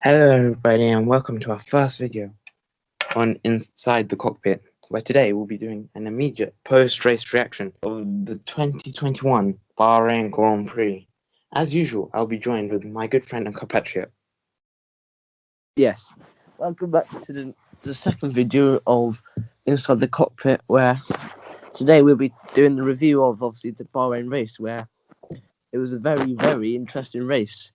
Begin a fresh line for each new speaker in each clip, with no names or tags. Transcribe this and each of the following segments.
Hello, everybody, and welcome to our first video on Inside the Cockpit, where today we'll be doing an immediate post-race reaction of the 2021 Bahrain Grand Prix. As usual, I'll be joined with my good friend and compatriot.
Yes, welcome back to the second video of Inside the Cockpit, where today we'll be doing the review of obviously the Bahrain race, where it was a very interesting race.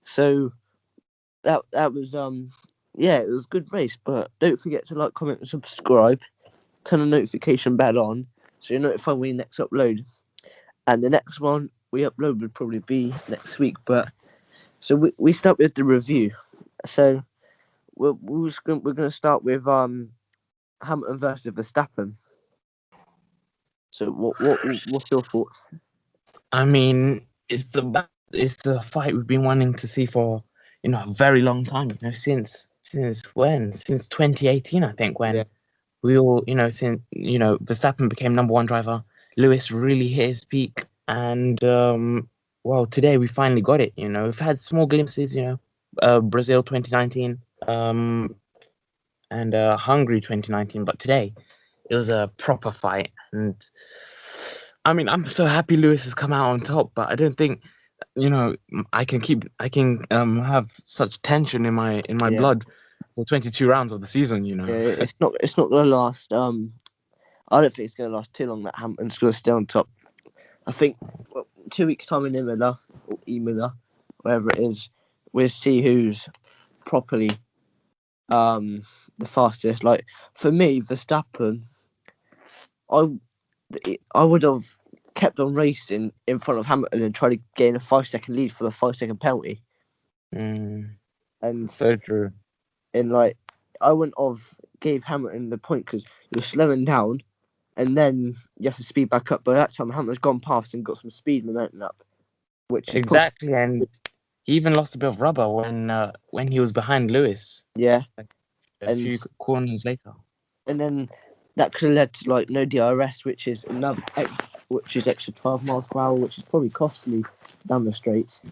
So that was yeah, it was a good race. But don't forget to like, comment, and subscribe. Turn the notification bell on so you're notified when we next upload. And the next one we upload would probably be next week. But so we start with the review. So we're gonna start with Hamilton versus Verstappen. So what's your thoughts?
I mean, it's the fight we've been wanting to see for a very long time. Since when? Since 2018, I think,
Yeah,
when we all since Verstappen became number one driver. Lewis really hit his peak, and well, today we finally got it. We've had small glimpses. Brazil 2019, and Hungary 2019, but today it was a proper fight. And I mean, I'm so happy Lewis has come out on top, but I don't think I can have such tension in my
yeah,
blood for 22 rounds of the season.
yeah. It's not gonna last. I don't think it's gonna last too long. That Hampton's gonna stay on top. I think 2 weeks time in Imola or Imola, wherever it is, we'll see who's properly the fastest. Like for me, Verstappen, I I would have kept on racing in front of Hamilton and tried to gain a 5 second lead for the 5 second penalty.
Mm,
And
so true.
like I wouldn't have gave Hamilton the point because he was slowing down, and then you have to speed back up. By that time, Hamilton's gone past and got some speed momentum up, which is probably
Exactly, and he even lost a bit of rubber when he was behind Lewis,
yeah.
like a
And
few corners later.
then that could have led to like no DRS, which is extra 12 miles per hour, which is probably costly down the straights.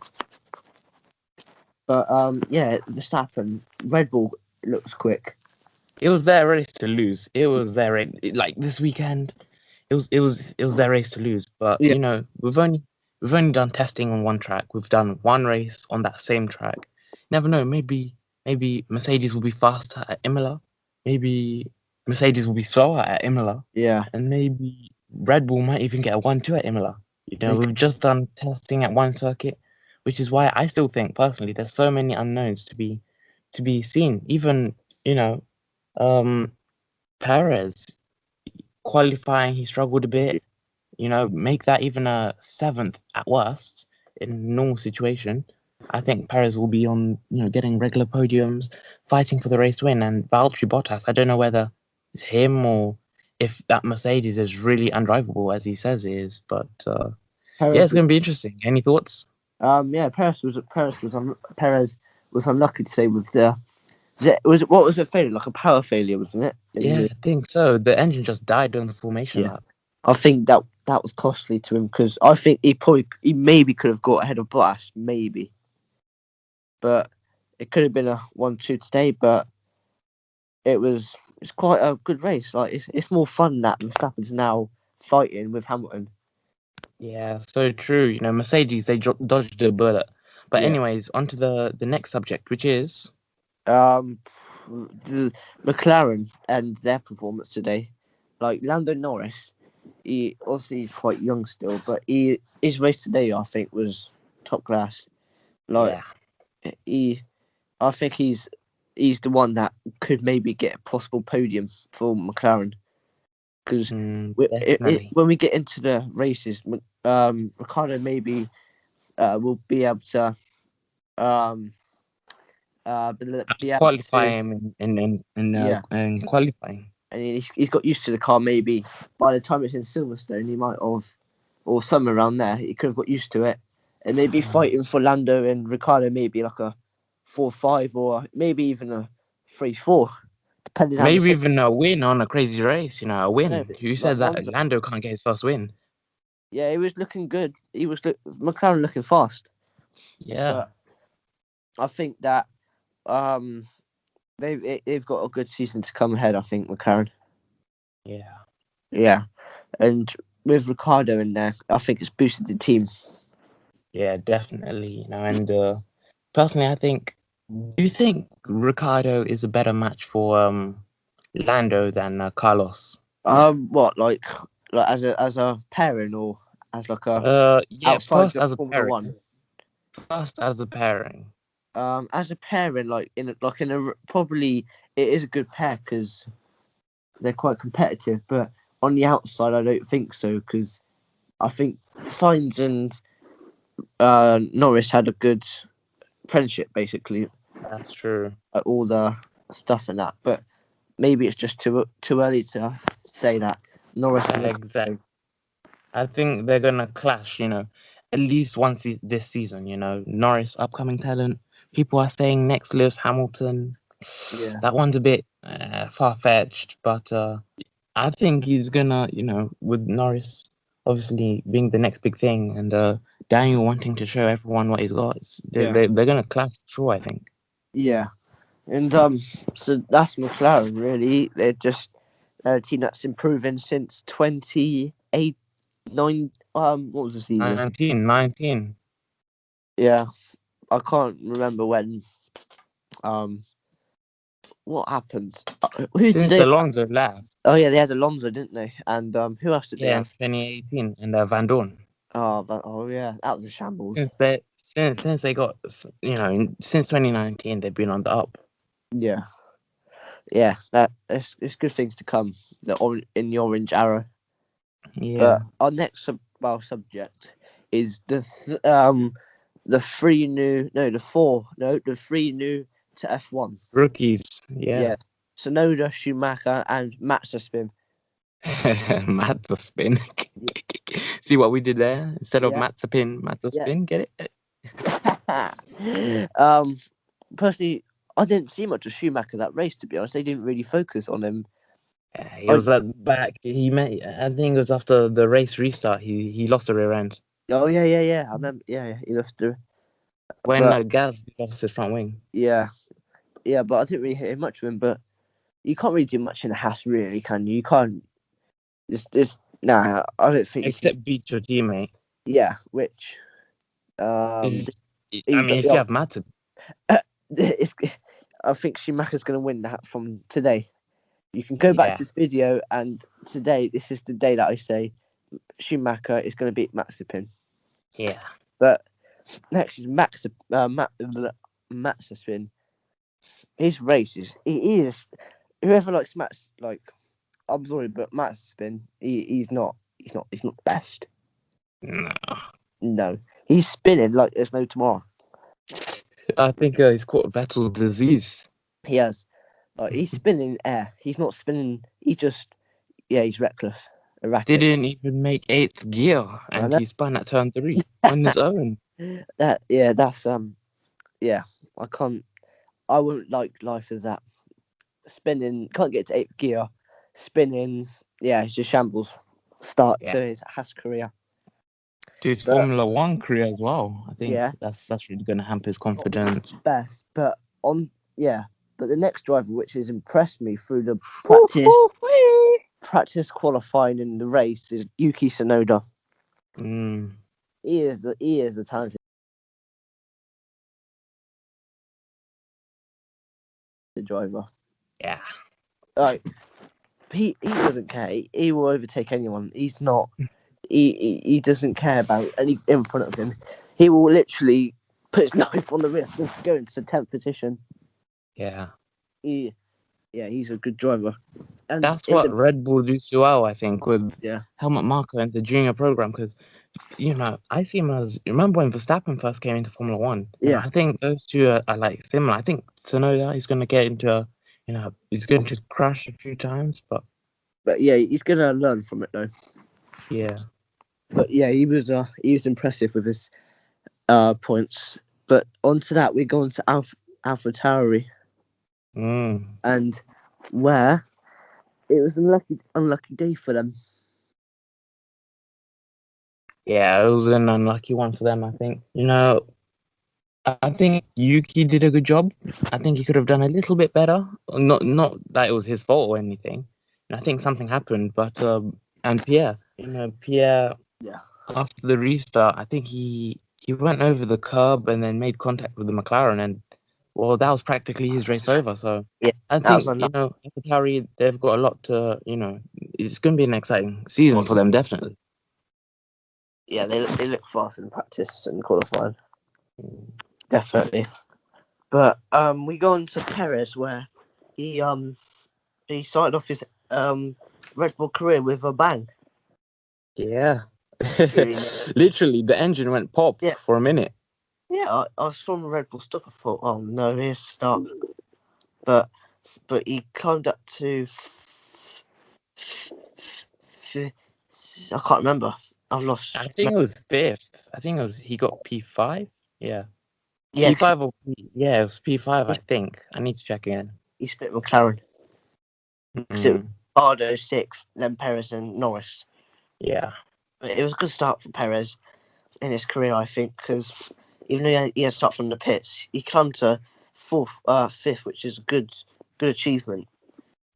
But yeah, Verstappen, Red Bull looks quick.
It was their race to lose. It was like this weekend. It was their race to lose. But
Yeah,
we've only done testing on one track. We've done one race on that same track. Never know. Maybe Mercedes will be faster at Imola. Maybe Mercedes will be slower at Imola,
yeah,
and maybe Red Bull might even get a 1-2 at Imola.
they
We've just done testing at one circuit, which is why I still think personally there's so many unknowns to be seen. Even you know um, Perez qualifying, he struggled a bit. Make that even a seventh at worst in normal situation. I think Perez will be on, getting regular podiums, fighting for the race win. And Valtteri Bottas, I don't know whether it's him or if that Mercedes is really undrivable as he says it is. But yeah,
Perez.
it's going to be interesting. Any thoughts?
Yeah, Perez was unlucky to say with the what was it failure, like a power failure, wasn't it?
Yeah, I think so. The engine just died on the formation
Yeah,
lap.
I think that was costly to him because I think he maybe could have got ahead of Bottas, maybe, but it could have been a 1-2 today. But it's quite a good race. Like it's more fun that Verstappen's now fighting with Hamilton.
Yeah, so true. Mercedes, they dodged a bullet. But
Yeah.
anyways, on to the next subject, which is
Um, the McLaren and their performance today, like Lando Norris, he obviously he's quite young still, but his race today I think was top class. Like
yeah,
he, I think he's the one that could maybe get a possible podium for McLaren because
definitely.
when we get into the races, Ricardo maybe will be able to um be able
Qualify
to
him
yeah.
in qualifying.
And he's got used to the car. Maybe by the time it's in Silverstone, he might have, or somewhere around there, he could have got used to it, and maybe
Mm.
fighting for Lando and Ricardo, maybe like a 4-5 or maybe even a 3-4, depending how
Maybe
Mercedes.
even a win on a crazy race. A
No,
win. Who
like
said that Lando can't get his first win?
yeah, he was looking good. McLaren looking fast,
Yeah.
but I think that um, they've got a good season to come ahead. I think McLaren.
Yeah,
Yeah, and with Ricardo in there, I think it's boosted the team.
yeah, definitely. And personally, I think. Do you think Ricardo is a better match for Lando than Carlos?
What like as a pairing or as like a
Yeah,
outside
first
of
as a
Formula
pairing.
One?
First as a pairing.
As a pairing, probably it is a good pair because they're quite competitive. But on the outside, I don't think so because I think Sainz and Norris had a good friendship, basically,
That's true.
all the stuff and that. But maybe it's just too early to say that Norris and
Exactly.
Ricardo.
I think they're gonna clash, at least once this season, Norris, upcoming talent. People are saying next Lewis Hamilton.
Yeah,
That one's a bit far-fetched, but I think he's gonna, with Norris obviously being the next big thing and Daniel wanting to show everyone what he's got,
yeah,
they're gonna clash through, I think.
yeah. And so that's McLaren really. They're just a team that's improving since 2018. What was the season?
19.
Yeah, I can't remember when. Um, what happened? Who did
Since
they?
Alonso last,
Oh yeah, they had Alonso, didn't they? And who else did they
yeah, in
have?
2018, and Van Dorn.
Oh yeah, that was a shambles.
Since they got since 2019 they've been on the up.
Yeah, yeah. That it's good things to come. In the orange arrow. But
Yeah,
our next subject is the three new no the four no the three new to F1.
rookies. Yeah,
Yeah, Sonoda, Schumacher, and Mazepin.
Matt the spin.
Yeah,
See what we did there? Instead of
yeah,
Matt the pin, Matt the
yeah.
spin. Get it?
um, personally, I didn't see much of Schumacher that race. To be honest, they didn't really focus on him.
He
I
was at the back. He made. I think it was after the race restart. He lost the rear end
oh yeah. I remember. Yeah, he lost to.
when
But
Gaz lost his front wing.
yeah, yeah. But I didn't really hear much of him. But you can't really do much in a Haas, really, can you? You can't. It's nah. I don't think you can.
Except beat your teammate.
Yeah, which um,
Is I
he,
mean, if you
yeah,
have Matt,
it's, I think Schumacher's going to win that from today. You can go back to
yeah,
this video, and today, this is the day that I say Schumacher is going to beat Mazepin.
yeah.
But next is Mazepin. His races, he is whoever likes Max. Like, I'm sorry, but Mazepin, he's not the best.
No,
No, he's spinning like there's no tomorrow.
I think he's caught Vettel's disease.
He has, like, he's spinning in air. He's not spinning. He just, yeah, he's reckless, erratic.
Didn't even make eighth gear,
I
and
know
he spun at turn 3 on his own.
that. Yeah, that's yeah. I can't. I wouldn't like life as that. Spinning can't get to eighth gear. Spinning, yeah, it's just shambles. Start
Yeah,
to his Haas career,
to his
but
Formula One career as well. I think
yeah,
that's really going to hamper his
not the
confidence.
best. But on yeah, but the next driver which has impressed me through the
Woo-hoo-wee.
practice qualifying in the race is Yuki Tsunoda.
Mm,
He is a talented driver.
yeah,
Like he doesn't care. He will overtake anyone. He's not. He doesn't care about any in front of him. He will literally put his life on the risk of going to 10th position.
yeah.
He, yeah, he's a good driver. And
That's
in
what
the
Red Bull do so well, I think, with
yeah
Helmut Marko and the junior program. Because I see him as remember when Verstappen first came into Formula One.
yeah
I think those two are like similar. I think Tsunoda is going to get into he's going to crash a few times, but
but yeah he's gonna learn from it though.
yeah.
But yeah he was impressive with his points. But onto that we're going to Alpha Tauri
Mm.
and where it was an unlucky day for them.
Yeah, it was an unlucky one for them, I think. I think Yuki did a good job. I think he could have done a little bit better. Not that it was his fault or anything. And I think something happened, but and Pierre, Pierre
Yeah.
after the restart, I think he went over the curb and then made contact with the McLaren, and well, that was practically his race over. So
Yeah,
I
that was
think
enough.
AlphaTauri, they've got a lot to It's going to be an exciting season for them, definitely.
Yeah, they look fast in practice and qualifying, definitely. But we go on to Perez, where he he started off his Red Bull career with a bang.
Yeah,
Really nice.
literally, the engine went pop
Yeah,
for a minute.
yeah. I was from Red Bull stuff. I thought, oh no, here's the start. But he climbed up to I can't remember. I've
I
lost.
think it was fifth. I think it was he got P5. Yeah,
Yeah, because
P5 or yeah, it was P5.
he,
I think I need to check again.
he split McLaren because it was
Mm,
Bardo sixth, then Perez and Norris.
yeah.
But it was a good start for Perez in his career, I think, because even though he had to start from the pits, he climbed to fifth, which is a good achievement.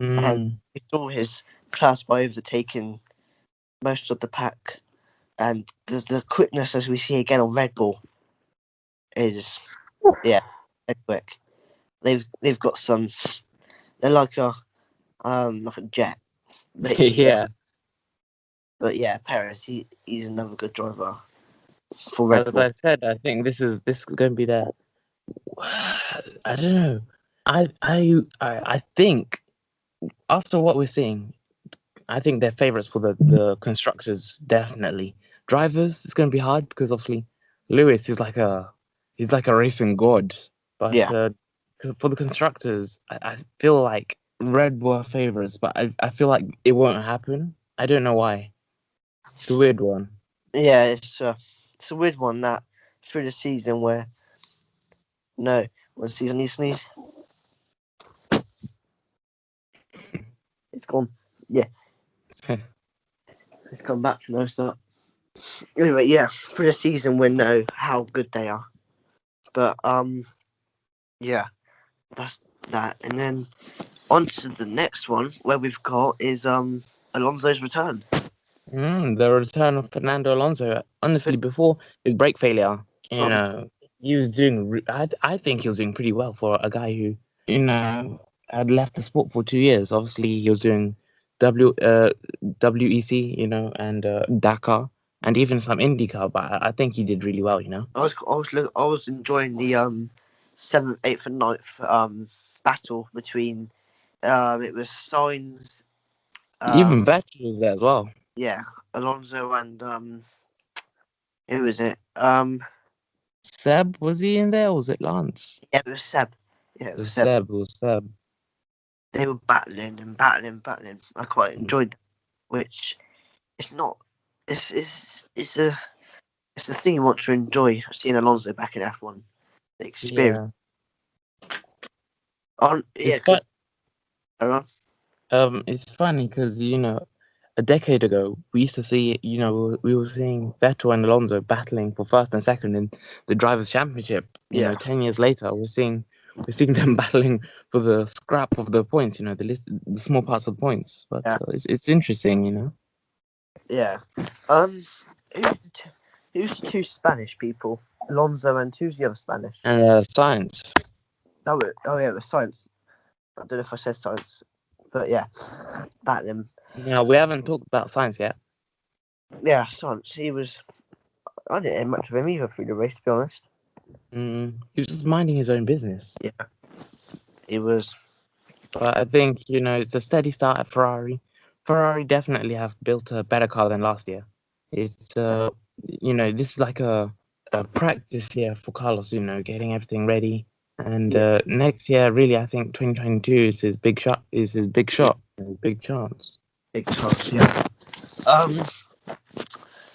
And
Mm.
we saw his class by overtaking most of the pack, and the quickness as we see again on Red Bull is yeah, they're quick. They've got some. They're like a jet.
Yeah.
But yeah, Perez he's another good driver for Red
As
Bull.
I said, I think this is going to be their. I don't know. I think after what we're seeing, I think they're favorites for the constructors definitely. Drivers, it's going to be hard because obviously Lewis is he's like a racing god. But
Yeah,
for the constructors, I feel like Red Bull are favorites, but I feel like it won't happen. I don't know why. It's a weird one.
yeah, it's a weird one that through the season where no, when the season he sneeze, it's gone. Yeah, it's come back. No, it's not. Anyway, yeah, through the season we know how good they are. But yeah, that's that. And then on to the next one where we've got is Alonso's return.
The return of Fernando Alonso. Honestly, before his brake failure,
Um,
he was doing. I think he was doing pretty well for a guy who, had left the sport for 2 years. Obviously, he was doing W WEC, and Dakar, and even some IndyCar. But I think he did really well.
I was enjoying the seventh, eighth, and ninth battle between it was Signs,
Even
um
Vettel was there as well.
yeah, Alonso and who was it?
Seb, was he in there? Or was it Lance?
Yeah, it was Seb. Yeah, it
It
was
was
Seb.
Seb. It was Seb.
They were battling and battling and battling. I quite enjoyed that, which it's not. It's a thing you want to enjoy seeing Alonso back in F1. The experience.
Yeah,
On yeah,
it's
because
fun. It's funny because a decade ago we used to see we were seeing Vettel and Alonso battling for first and second in the drivers' championship.
yeah,
10 years later we're seeing them battling for the scrap of the points. The small parts of the points. But
yeah,
it's interesting.
yeah. Um, who's who's the two Spanish people? Alonso and who's the other Spanish?
And science.
Oh yeah, it was Science. I don't know if I said Science, but yeah, battling.
Now we haven't talked about science yet.
Yeah, Science. He was. I didn't hear much of him either through the race, to be honest.
He was just minding his own business.
Yeah, he was.
But I think, it's a steady start at Ferrari. Ferrari definitely have built a better car than last year. It's this is like a practice year for Carlos, getting everything ready. And
Yeah,
next year, really, I think 2022 is his big shot,
yeah,
his big chance.
big chance. Yeah. Um.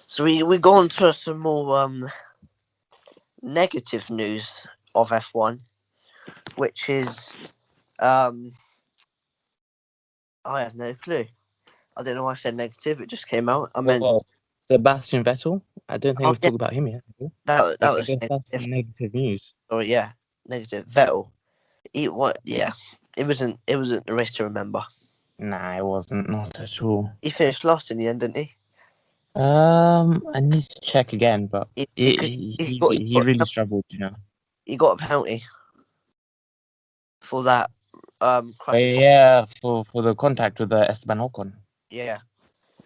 So we go on to some more negative news of F1, which is um I have no clue. I don't know why I said negative. It just came out. I meant
Well, Sebastian Vettel. I don't think
Oh
we've
yeah,
talked about him yet.
that
I
was
guess that's some negative news.
or yeah, negative. Vettel. He what? Yeah, it wasn't a race to remember.
Nah, it wasn't. Not at all.
He finished last in the end, didn't he?
I need to check again, but
Because
he really struggled, you know.
he got a penalty for that
But
crashing.
yeah, for the contact with the Esteban Ocon.
Yeah,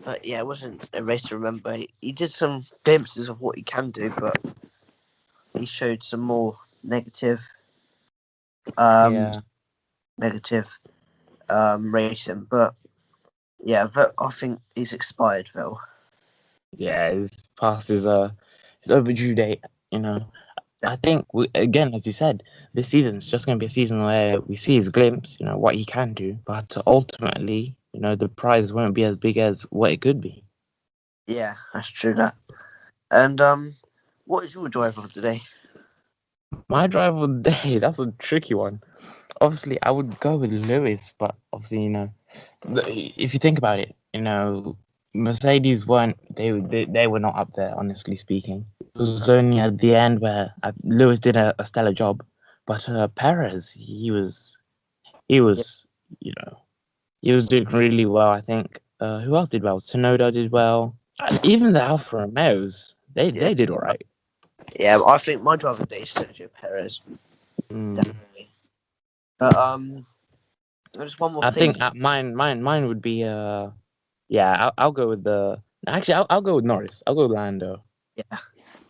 but yeah, it wasn't a race to remember. He did some glimpses of what he can do, but he showed some more um,
Yeah,
negative racing. But yeah, I think he's expired, Phil.
yeah, his past is his overdue date. You know, I think again, as you said, this season's just going to be a season where we see his glimpse. You know what he can do, but ultimately, you know, the prize won't be as big as what it could be.
Yeah, that's true. That and what is your driver of the day?
My driver of the day, that's a tricky one. Obviously, I would go with Lewis, but obviously, you know, if you think about it, you know, Mercedes weren't they were not up there, honestly speaking. It was only at the end where Lewis did a stellar job, but Perez, he
Yeah,
was, you know, he was doing really well. I think who else did well? Tsunoda did well. Even the Alfa Romeos,
yeah,
they did all right.
yeah. I think my driver of the day is Sergio Perez,
Mm.
definitely. But there's one more
I
thing.
think mine would be yeah, I'll go with the. Actually, I'll go with Norris. I'll go with Lando.
Yeah,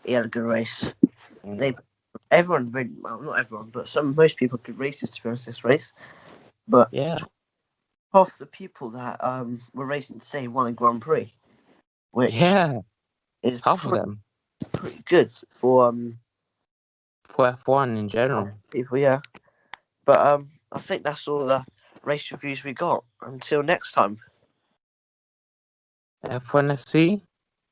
he had a good race.
Mm.
They everyone really well, not everyone, but most people could races to be honest this race. But
Yeah,
half the people that were racing today won a Grand Prix, which
yeah,
is
half of them
pretty good for
for F1 in general.
people. Yeah, but I think that's all the race reviews we got. Until next time.
F1 FC?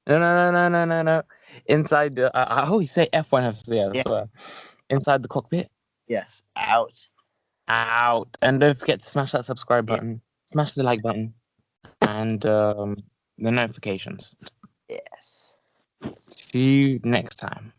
No. Inside the, I always say F1 FC. I
Yeah.
swear. Inside the cockpit.
Yes. Out.
Out, and don't forget to smash that subscribe
Yeah.
button, smash the like button, and the notifications.
Yes.
See you next time.